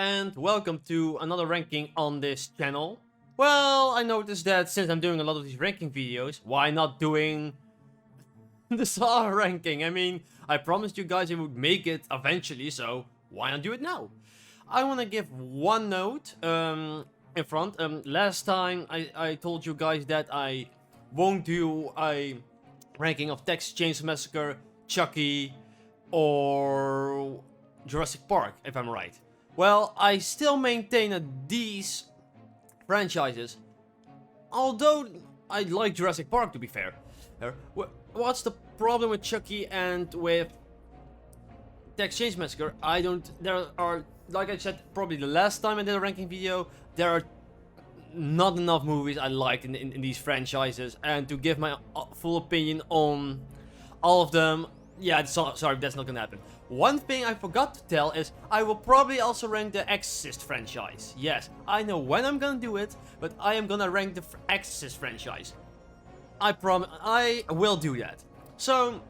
and welcome to another ranking on this channel. Well, I noticed that since I'm doing a lot of these ranking videos, why not doing the Saw ranking? I mean, I promised you guys I would make it eventually, so why not do it now? I want to give one note in front. Last time I told you guys that I won't do a ranking of Texas Chainsaw Massacre, Chucky, or Jurassic Park, if I'm right. Well, I still maintain that these franchises, although I like Jurassic Park to be fair, what's the problem with Chucky and with Texas Chainsaw Massacre? There are, like I said probably the last time I did a ranking video, there are not enough movies I liked in these franchises, and to give my full opinion on all of them, yeah, sorry, that's not gonna happen. One thing I forgot to tell is I will probably also rank the Exorcist franchise. Yes, I know when I'm gonna do it, but I am gonna rank the Exorcist franchise. I promise, I will do that. So,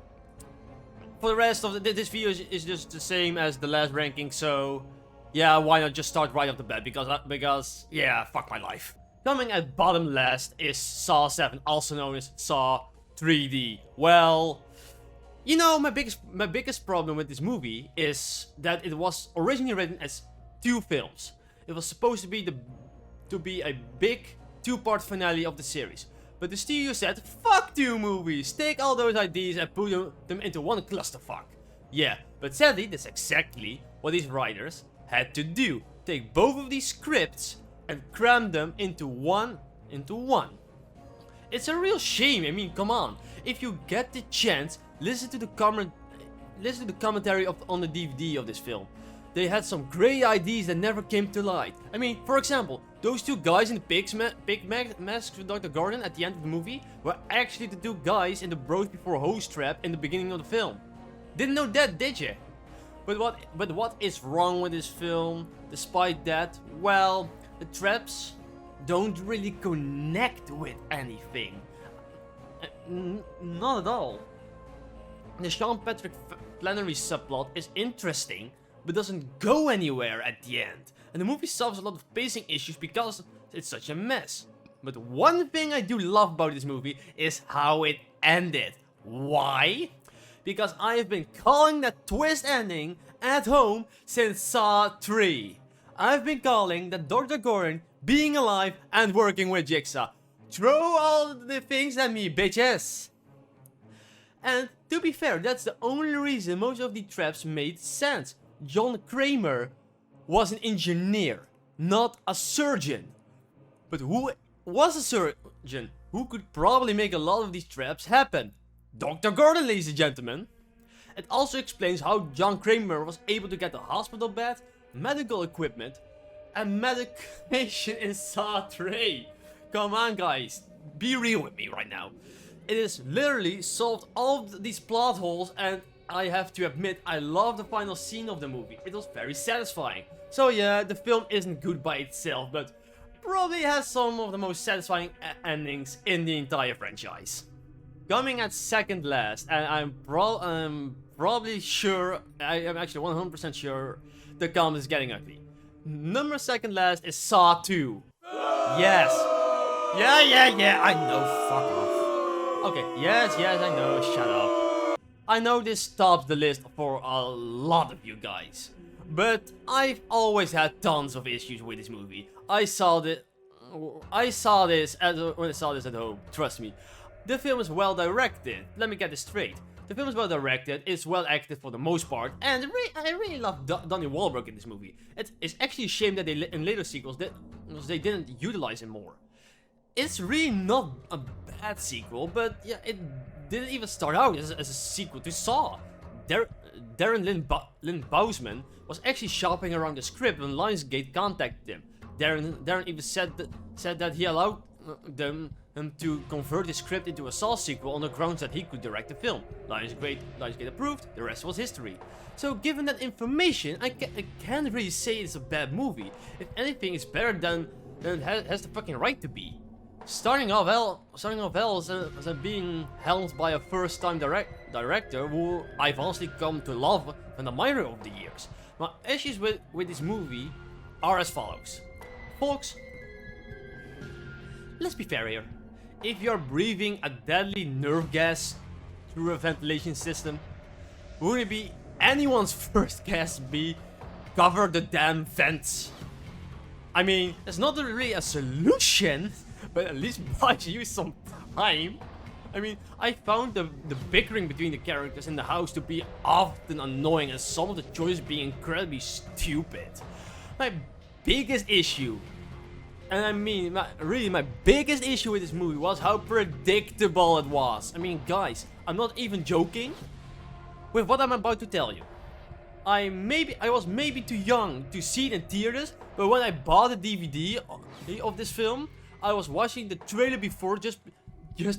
for the rest of this video is just the same as the last ranking, so yeah, why not just start right off the bat, because yeah, fuck my life. Coming at bottom last is Saw 7, also known as Saw 3D. Well, you know, my biggest problem with this movie is that it was originally written as 2 films. It was supposed to be a big 2-part finale of the series. But the studio said, fuck 2 movies, take all those ideas and put them into one clusterfuck. Yeah, but sadly that's exactly what these writers had to do. Take both of these scripts and cram them into one. It's a real shame. I mean, come on. If you get the chance, listen to the commentary on the DVD of this film. They had some great ideas that never came to light. I mean, for example, those 2 guys in the pig masks with Dr. Gordon at the end of the movie were actually the 2 guys in the Bros Before Hose trap in the beginning of the film. Didn't know that, did you? But what is wrong with this film? Despite that, well, the traps don't really connect with anything. Not at all. The Sean Patrick Flannery subplot is interesting, but doesn't go anywhere at the end. And the movie solves a lot of pacing issues because it's such a mess. But one thing I do love about this movie is how it ended. Why? Because I have been calling that twist ending at home since Saw 3. I've been calling that Dr. Gordon being alive and working with Jigsaw. Throw all the things at me, bitches! And to be fair, that's the only reason most of the traps made sense. John Kramer was an engineer, not a surgeon. But who was a surgeon who could probably make a lot of these traps happen? Dr. Gordon, ladies and gentlemen. It also explains how John Kramer was able to get a hospital bed, medical equipment, and medication in Saw 3. Come on guys, be real with me right now. It has literally solved all of these plot holes, and I have to admit, I love the final scene of the movie. It was very satisfying. So yeah, the film isn't good by itself, but probably has some of the most satisfying endings in the entire franchise. Coming at second last, and I'm probably sure, I'm actually 100% sure, the comment is getting ugly. Number second last is Saw 2. Yes. Yeah, I know, fuck off. Okay, yes, I know, shut up. I know this tops the list for a lot of you guys, but I've always had tons of issues with this movie. When I saw this at home, trust me. The film is well directed, let me get this straight. The film is well directed, it's well acted for the most part, and I really love Donnie Wahlberg in this movie. It's actually a shame that in later sequels they didn't utilize him more. It's really not a bad sequel, but yeah, it didn't even start out as a sequel to Saw. Darren Lynn Bousman was actually shopping around the script when Lionsgate contacted him. Darren even said that he allowed him to convert the script into a Saw sequel on the grounds that he could direct the film. Lionsgate approved, the rest was history. So given that information, I can't really say it's a bad movie. If anything, it's better than it has the fucking right to be. Starting off well as being helmed by a first-time director who I've honestly come to love and admire over the years. My issues with this movie are as follows. Folks, let's be fair here. If you're breathing a deadly nerve gas through a ventilation system, wouldn't it be anyone's first guess be cover the damn vents? I mean, it's not really a solution, but at least buys you some time. I mean, I found the bickering between the characters in the house to be often annoying and some of the choices being incredibly stupid. My biggest issue, and I mean, my biggest issue with this movie was how predictable it was. I mean, guys, I'm not even joking with what I'm about to tell you. I was maybe too young to see it in theaters, but when I bought the DVD of this film, I was watching the trailer before just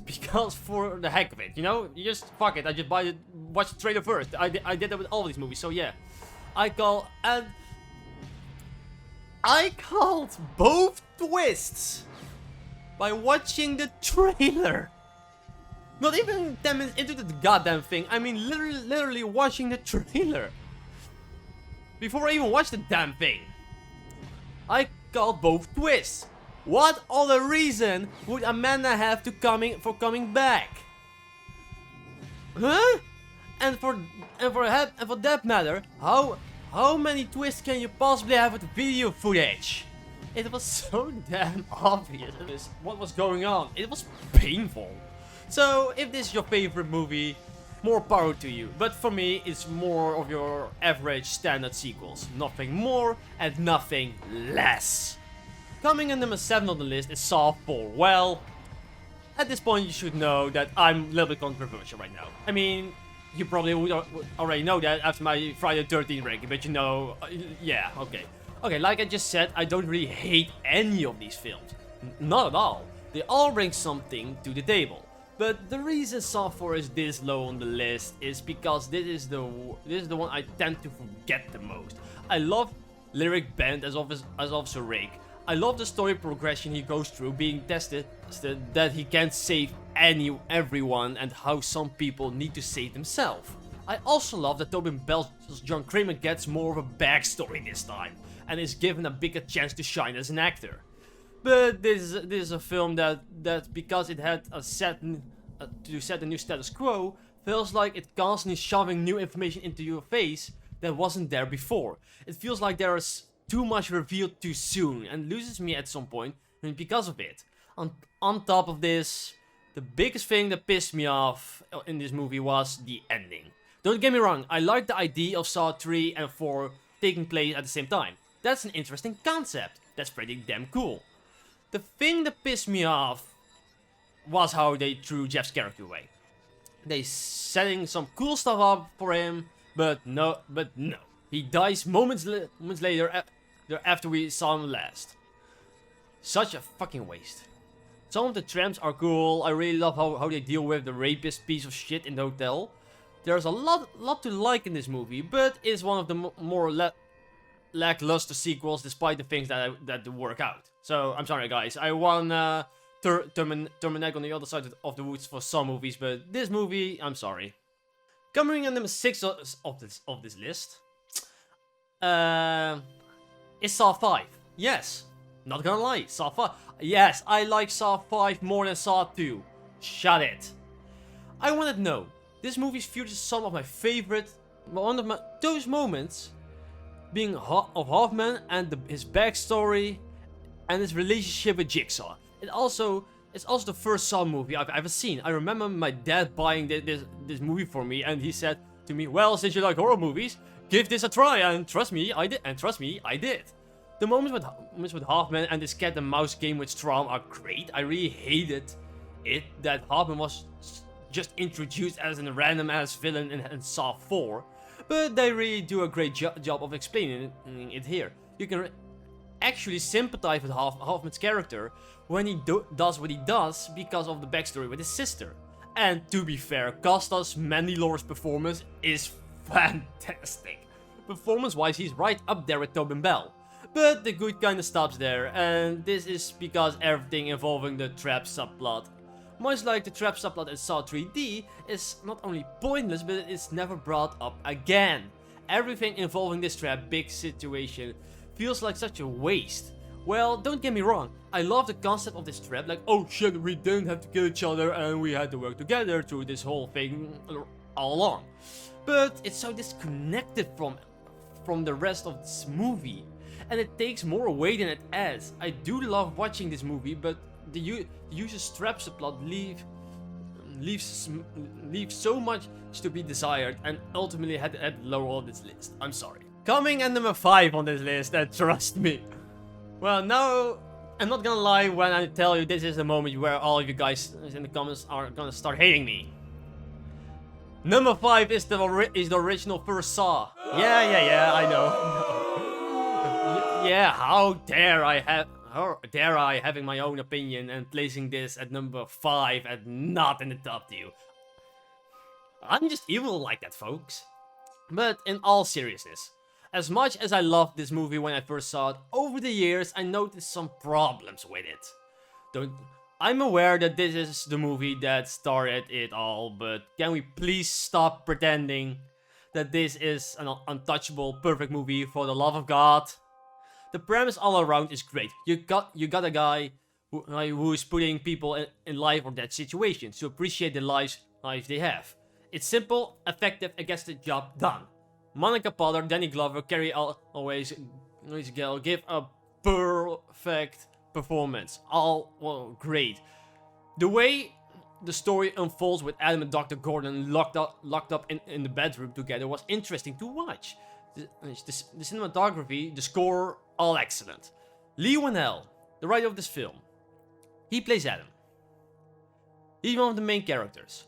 because for the heck of it, you know? You just, fuck it, I just watch the trailer first. I did that with all these movies, so yeah. I called both twists by watching the trailer. Not even 10 minutes into the goddamn thing, I mean literally watching the trailer. Before I even watched the damn thing. I called both twists. What other reason would Amanda have for coming back? Huh? And for that matter, how many twists can you possibly have with video footage? It was so damn obvious what was going on. It was painful. So if this is your favorite movie, more power to you. But for me, it's more of your average standard sequels. Nothing more and nothing less. Coming in number 7 on the list is Saw 4. Well, at this point you should know that I'm a little bit controversial right now. I mean, you probably would already know that after my Friday the 13th ranking, but you know, yeah, okay. Okay, like I just said, I don't really hate any of these films. Not at all. They all bring something to the table. But the reason Saw 4 is this low on the list is because this is the one I tend to forget the most. I love Lyric Bend as Officer Rake. I love the story progression he goes through, being tested that he can't save everyone and how some people need to save themselves. I also love that Tobin Bell's John Kramer gets more of a backstory this time and is given a bigger chance to shine as an actor. But this is a film that because it had to set a new status quo, feels like it constantly shoving new information into your face that wasn't there before. It feels like there is too much revealed too soon and loses me at some point because of it. On top of this, the biggest thing that pissed me off in this movie was the ending. Don't get me wrong, I like the idea of Saw 3 and 4 taking place at the same time. That's an interesting concept. That's pretty damn cool. The thing that pissed me off was how they threw Jeff's character away. They setting some cool stuff up for him, but no. He dies moments later after we saw him last. Such a fucking waste. Some of the tramps are cool. I really love how they deal with the rapist piece of shit in the hotel. There's a lot to like in this movie, but it's one of the more lackluster sequels despite the things that work out. So, I'm sorry guys, I won Terminac on the other side of the woods for some movies, but this movie, I'm sorry. Coming in number 6 of this list is Saw 5. Yes, not gonna lie, Saw 5. Yes, I like Saw 5 more than Saw 2. Shut it. I wanted to know, this movie features some of my favorite, those moments being of Hoffman and his backstory and his relationship with Jigsaw. It's also the first Saw movie I've ever seen. I remember my dad buying this movie for me, and he said to me, "Well, since you like horror movies, give this a try." And trust me, I did. The moments with Hoffman and this cat and mouse game with Strom are great. I really hated it that Hoffman was just introduced as a random ass villain in Saw 4, but they really do a great job of explaining it here. You can actually sympathize with Hoffman's character when he does what he does because of the backstory with his sister. And to be fair, Costa's Mandy Laura's performance is fantastic. Performance-wise, he's right up there with Tobin Bell. But the good kind of stops there, and this is because everything involving the trap subplot, much like the trap subplot in Saw 3D, is not only pointless, but it's never brought up again. Everything involving this trap big situation feels like such a waste. Well, don't get me wrong, I love the concept of this trap, like, oh shit, we didn't have to kill each other and we had to work together through this whole thing all along. But it's so disconnected from the rest of this movie, and it takes more away than it adds. I do love watching this movie, but the use of trap subplot leaves so much to be desired, and ultimately had to add lower on this list. I'm sorry. Coming at number 5 on this list, and trust me. Well, now, I'm not gonna lie when I tell you this is the moment where all of you guys in the comments are gonna start hating me. Number 5 is the original first Saw. Yeah, I know. Yeah, how dare I having my own opinion and placing this at number 5 and not in the top 2. I'm just evil like that, folks. But in all seriousness, as much as I loved this movie when I first saw it, over the years I noticed some problems with it. I'm aware that this is the movie that started it all, but can we please stop pretending that this is an untouchable, perfect movie, for the love of God? The premise all around is great. You got a guy who is putting people in life or death situations to appreciate the lives they have. It's simple, effective, and gets the job done. Monica Potter, Danny Glover, Carrie always give a perfect performance. All great. The way the story unfolds with Adam and Dr. Gordon locked up in the bedroom together was interesting to watch. The cinematography, the score, all excellent. Lee Winnell, the writer of this film, he plays Adam. He's one of the main characters.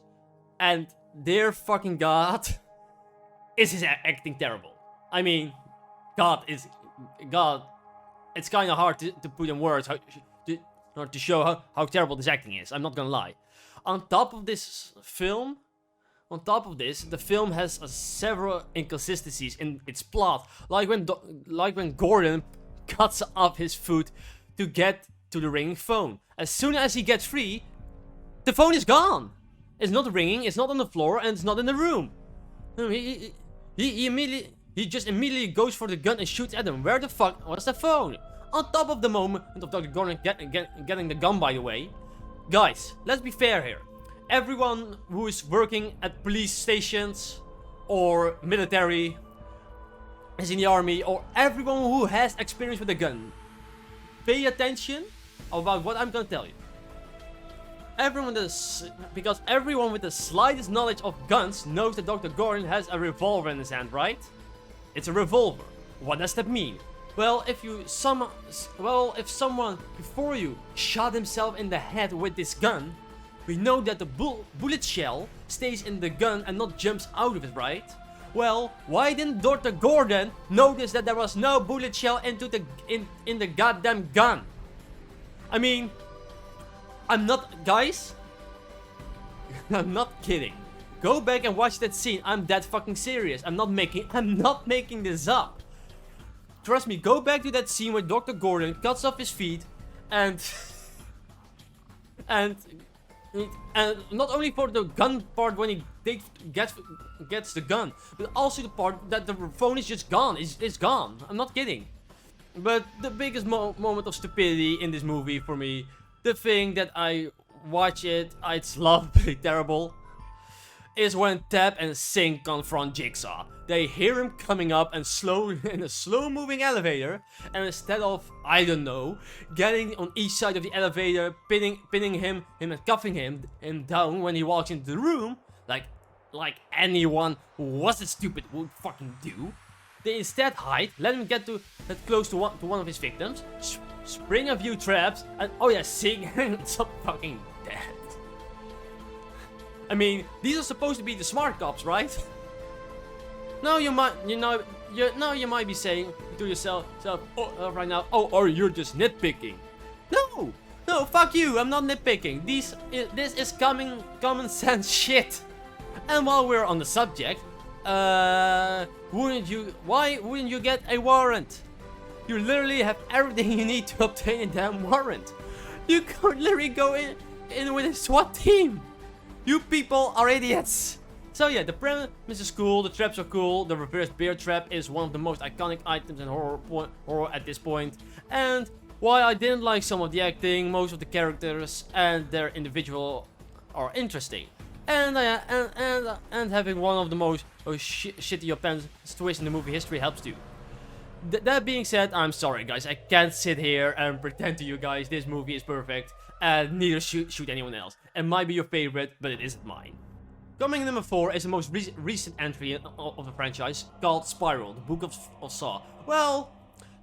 And dear fucking God, is his acting terrible. I mean, God. It's kind of hard to put in words to show how terrible this acting is. I'm not gonna lie. On top of this, the film has several inconsistencies in its plot, like when Gordon cuts off his foot to get to the ringing phone. As soon as he gets free, the phone is gone. It's not ringing, it's not on the floor, and it's not in the room. He just immediately goes for the gun and shoots at him. Where the fuck was the phone? On top of the moment of Dr. Gordon getting the gun, by the way. Guys, let's be fair here. Everyone who is working at police stations or military, is in the army, or everyone who has experience with a gun, pay attention about what I'm gonna tell you. Because everyone with the slightest knowledge of guns knows that Dr. Gordon has a revolver in his hand, right? It's a revolver. What does that mean? Well, if someone before you shot himself in the head with this gun, we know that the bullet shell stays in the gun and not jumps out of it, right? Well, why didn't Dr. Gordon notice that there was no bullet shell in the goddamn gun? I mean, guys, I'm not kidding. Go back and watch that scene. I'm that fucking serious. I'm not making this up. Trust me, go back to that scene where Dr. Gordon cuts off his feet and not only for the gun part when he gets the gun, but also the part that the phone is just gone. It's gone. I'm not kidding. But the biggest moment of stupidity in this movie for me, the thing that I watch it's lovely terrible, is when Tab and Sing confront Jigsaw. They hear him coming up and in a slow moving elevator, and instead of, I don't know, getting on each side of the elevator, pinning him and cuffing him down when he walks into the room, like anyone who wasn't stupid would fucking do, they instead hide, let him get close to one of his victims, spring a few traps, and oh yeah, Sing ends up fucking dead. I mean, these are supposed to be the smart cops, right? Now you might be saying to yourself right now, oh, or you're just nitpicking. No, fuck you, I'm not nitpicking. This is common sense shit. And while we're on the subject, why wouldn't you get a warrant? You literally have everything you need to obtain a damn warrant. You could literally go in with a SWAT team. You people are idiots. So yeah, the premise is cool, the traps are cool, the reverse bear trap is one of the most iconic items in horror at this point. And while I didn't like some of the acting, most of the characters and their individual are interesting. And having one of the most shitty offense twists in the movie history helps too. That being said, I'm sorry guys, I can't sit here and pretend to you guys this movie is perfect, and neither should anyone else. It might be your favorite, but it isn't mine. Coming in number 4 is the most recent entry of the franchise, called Spiral, the Book of Saw. Well,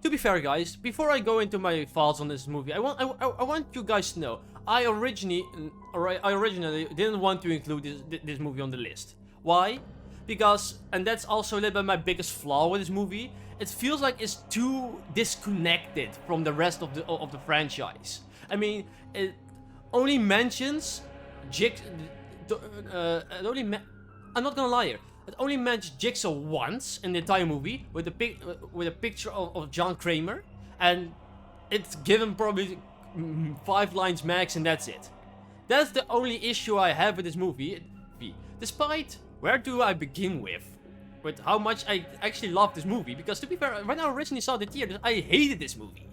to be fair guys, before I go into my thoughts on this movie, I want you guys to know, I originally didn't want to include this movie on the list. Why? Because, and that's also a little bit my biggest flaw with this movie, it feels like it's too disconnected from the rest of the franchise. I mean, it only mentions I'm not gonna lie here. It only mentions Jigsaw once in the entire movie with a picture of John Kramer, and it's given probably 5 lines max, and that's it. That's the only issue I have with this movie. Despite, where do I begin with how much I actually love this movie? Because to be fair, when I originally saw the theater, I hated this movie.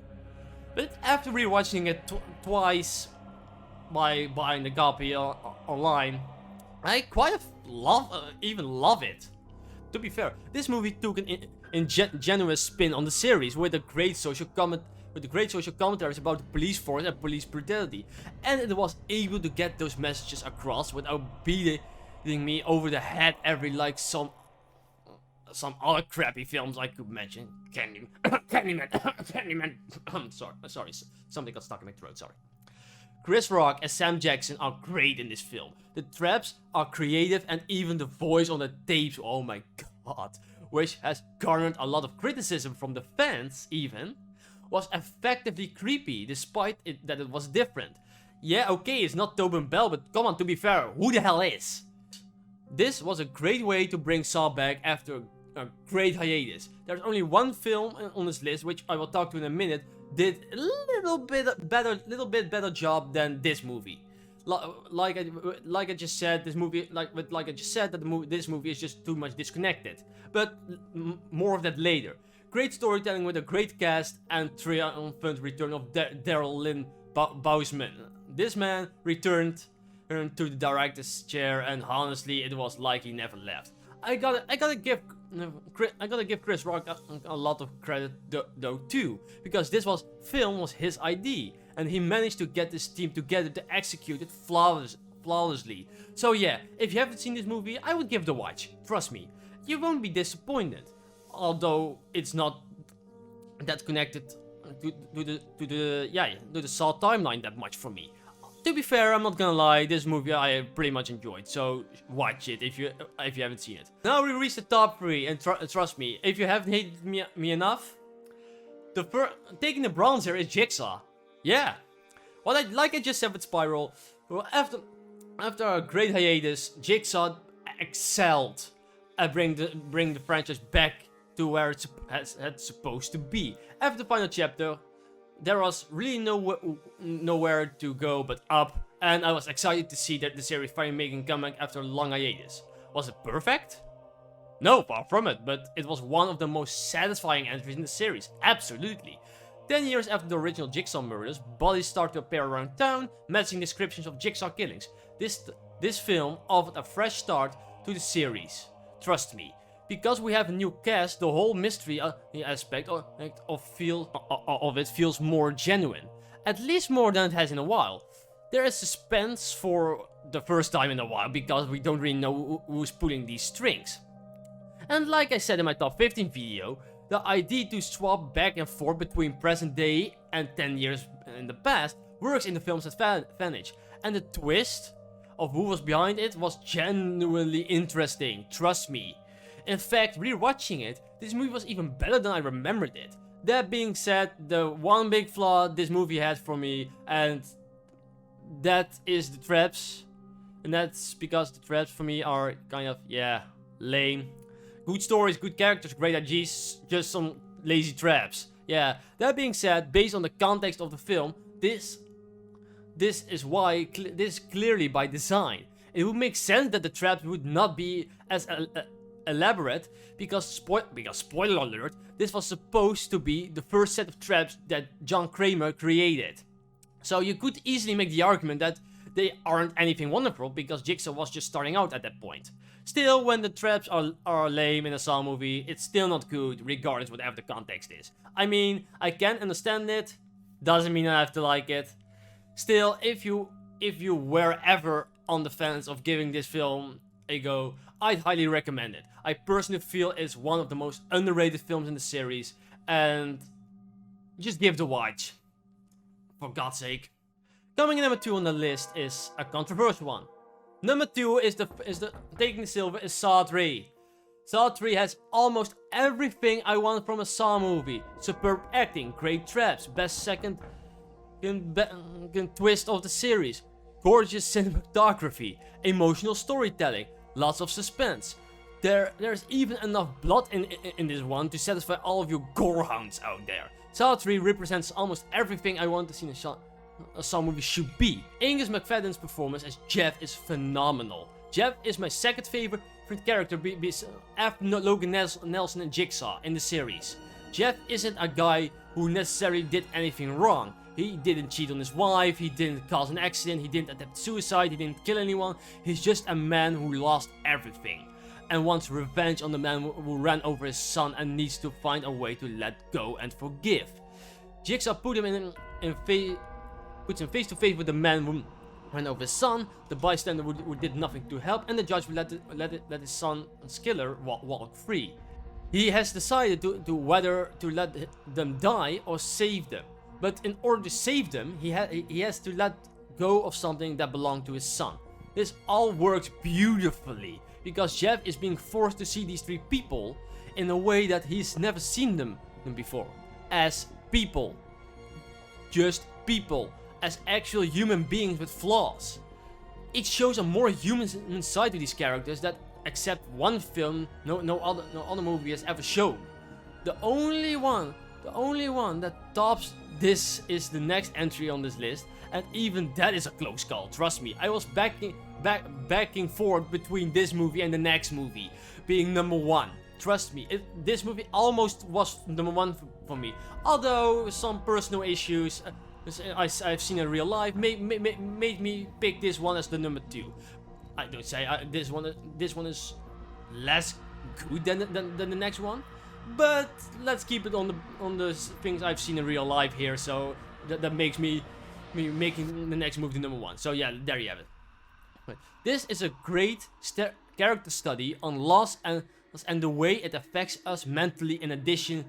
But after rewatching it twice by buying the copy online, I quite even love it. To be fair, this movie took an ingenuous spin on the series with a great social commentaries about the police force and police brutality, and it was able to get those messages across without beating me over the head like some other crappy films I could mention. Candyman. sorry, something got stuck in my throat. Sorry. Chris Rock and Sam Jackson are great in this film. The traps are creative, and even the voice on the tapes, oh my god, which has garnered a lot of criticism from the fans even, was effectively creepy despite that it was different. Yeah, okay, it's not Tobin Bell, but come on, to be fair, who the hell is? This was a great way to bring Saw back after a great hiatus. There's only one film on this list, which I will talk to in a minute, did a little bit better job than this movie. Like I just said, this movie, this movie is just too much disconnected. But more of that later. Great storytelling with a great cast and triumphant return of Daryl Lynn Bousman. This man returned to the director's chair, and honestly, it was like he never left. I gotta give Chris Rock a lot of credit though too, because this film was his idea, and he managed to get this team together to execute it flawlessly. So yeah, if you haven't seen this movie, I would give it a watch. Trust me, you won't be disappointed. Although it's not that connected to the Saw timeline that much for me. To be fair, I'm not gonna lie, this movie I pretty much enjoyed, so watch it if you haven't seen it. Now we reach the top 3, and trust me, if you haven't hated me enough, taking the bronze here is Jigsaw. Yeah, like I just said with Spiral, well, after a great hiatus, Jigsaw excelled at bring the franchise back to where it's supposed to be. After the final chapter, there was really nowhere to go but up, and I was excited to see that the series finally making a comeback after a long hiatus. Was it perfect? No, far from it, but it was one of the most satisfying entries in the series, absolutely. 10 years after the original Jigsaw murders, bodies start to appear around town, matching descriptions of Jigsaw killings. This film offered a fresh start to the series. Trust me. Because we have a new cast, the whole mystery aspect of it feels more genuine. At least more than it has in a while. There is suspense for the first time in a while, because we don't really know who's pulling these strings. And like I said in my top 15 video, the idea to swap back and forth between present day and 10 years in the past works in the film's advantage. And the twist of who was behind it was genuinely interesting, trust me. In fact, rewatching it, this movie was even better than I remembered it. That being said, the one big flaw this movie had for me, and that is the traps. And that's because the traps for me are kind of, yeah, lame. Good stories, good characters, great ideas, just some lazy traps. Yeah, that being said, based on the context of the film, this is clearly by design. It would make sense that the traps would not be as elaborate because spoiler alert, this was supposed to be the first set of traps that John Kramer created. So you could easily make the argument that they aren't anything wonderful because Jigsaw was just starting out at that point. Still, when the traps are lame in a Saw movie, it's still not good, regardless whatever the context is. I mean, I can understand it, doesn't mean I have to like it. Still, if you were ever on the fence of giving this film a go, I'd highly recommend it. I personally feel it's one of the most underrated films in the series, and just give it a watch. For God's sake. Coming in number 2 on the list is a controversial one. Number 2 is the taking the silver is Saw 3. Saw 3 has almost everything I want from a Saw movie. Superb acting, great traps, best second twist of the series, gorgeous cinematography, emotional storytelling, lots of suspense. There's even enough blood in this one to satisfy all of you gore hounds out there. Saw 3 represents almost everything I want to see in a Saw movie should be. Angus McFadden's performance as Jeff is phenomenal. Jeff is my second favorite character after Logan Nelson and Jigsaw in the series. Jeff isn't a guy who necessarily did anything wrong. He didn't cheat on his wife, he didn't cause an accident, he didn't attempt suicide, he didn't kill anyone. He's just a man who lost everything and wants revenge on the man who ran over his son and needs to find a way to let go and forgive. Jigsaw puts him face to face with the man who ran over his son, the bystander who did nothing to help, and the judge will let his son's killer walk free. He has decided to whether to let them die or save them. But in order to save them, he has to let go of something that belonged to his son. This all works beautifully because Jeff is being forced to see these 3 people in a way that he's never seen them before. As people. Just people. As actual human beings with flaws. It shows a more human side to these characters that, except one film, no other movie has ever shown. The only one that tops this is the next entry on this list, and even that is a close call, trust me. I was backing forward between this movie and the next movie being number 1. Trust me, this movie almost was number 1 for me. Although some personal issues I've seen in real life made me pick this one as the number 2. I don't say this one is less good than the next one, but let's keep it on the things I've seen in real life here. So that makes me making the next movie number 1. So yeah, there you have it. But this is a great character study on loss and the way it affects us mentally. In addition,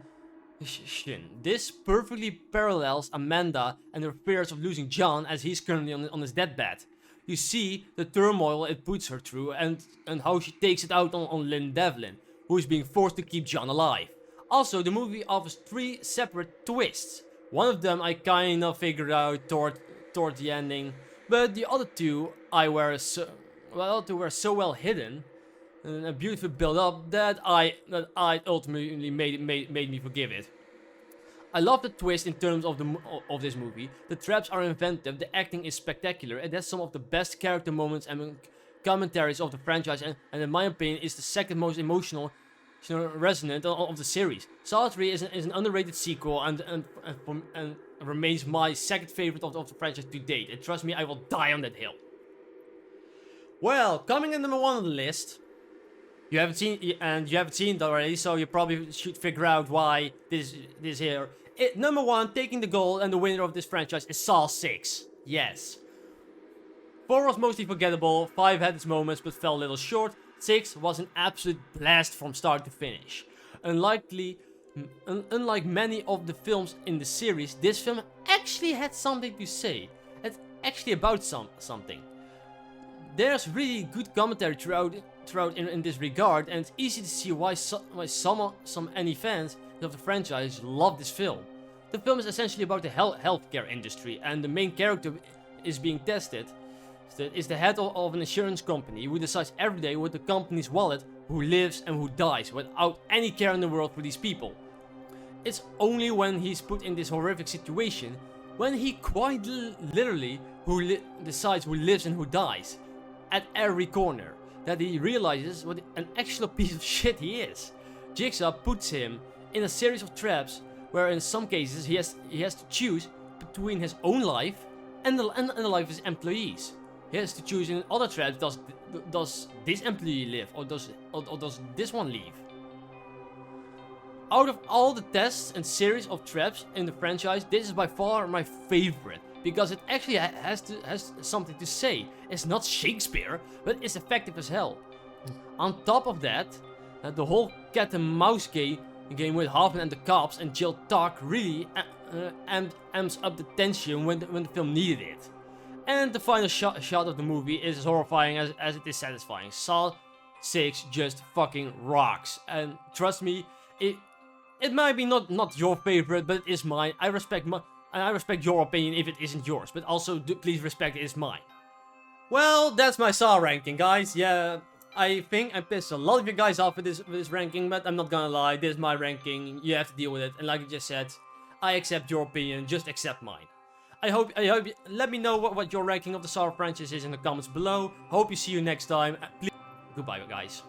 this perfectly parallels Amanda and her fears of losing John as he's currently on his deathbed. You see the turmoil it puts her through and how she takes it out on Lynn Devlin, who is being forced to keep John alive. Also, the movie offers 3 separate twists. One of them I kind of figured out toward the ending, but the other 2 were so well hidden and beautifully built up that I ultimately made me forgive it. I love the twist in terms of this movie. The traps are inventive, the acting is spectacular, and has some of the best character moments and commentaries of the franchise, and in my opinion is the second most emotional resonant of the series. Saw 3 is an underrated sequel and remains my second favorite of the franchise to date, and trust me, I will die on that hill. Well, coming in number 1 on the list, you haven't seen it already, so you probably should figure out why this here. Number 1, taking the gold and the winner of this franchise is Saw 6. Yes. 4 was mostly forgettable, 5 had its moments but fell a little short, 6 was an absolute blast from start to finish. Unlike many of the films in the series, this film actually had something to say. It's actually about something. There's really good commentary throughout in this regard, and it's easy to see why any fans of the franchise love this film. The film is essentially about the healthcare industry, and the main character is being tested. Is the head of an insurance company who decides every day with the company's wallet who lives and who dies without any care in the world for these people. It's only when he's put in this horrific situation when he quite literally decides who lives and who dies. at every corner that he realizes what an actual piece of shit he is. Jigsaw puts him in a series of traps where in some cases he has to choose between his own life and the life of his employees. He has to choose in other traps, does this employee live or does this one leave? Out of all the tests and series of traps in the franchise, this is by far my favorite, because it actually has something to say. It's not Shakespeare, but it's effective as hell. On top of that, the whole cat and mouse game with Hoffman and the cops and Jill talk really amps up the tension when the film needed it. And the final shot of the movie is as horrifying as it is satisfying. Saw 6 just fucking rocks, and trust me, it might be not your favorite, but it is mine. I respect your opinion if it isn't yours, but also please respect it is mine. Well, that's my Saw ranking, guys. Yeah, I think I pissed a lot of you guys off with this ranking, but I'm not gonna lie, this is my ranking. You have to deal with it, and like I just said, I accept your opinion. Just accept mine. I hope let me know what your ranking of the Saw franchise is in the comments below. Hope you see you next time. Please, goodbye, guys.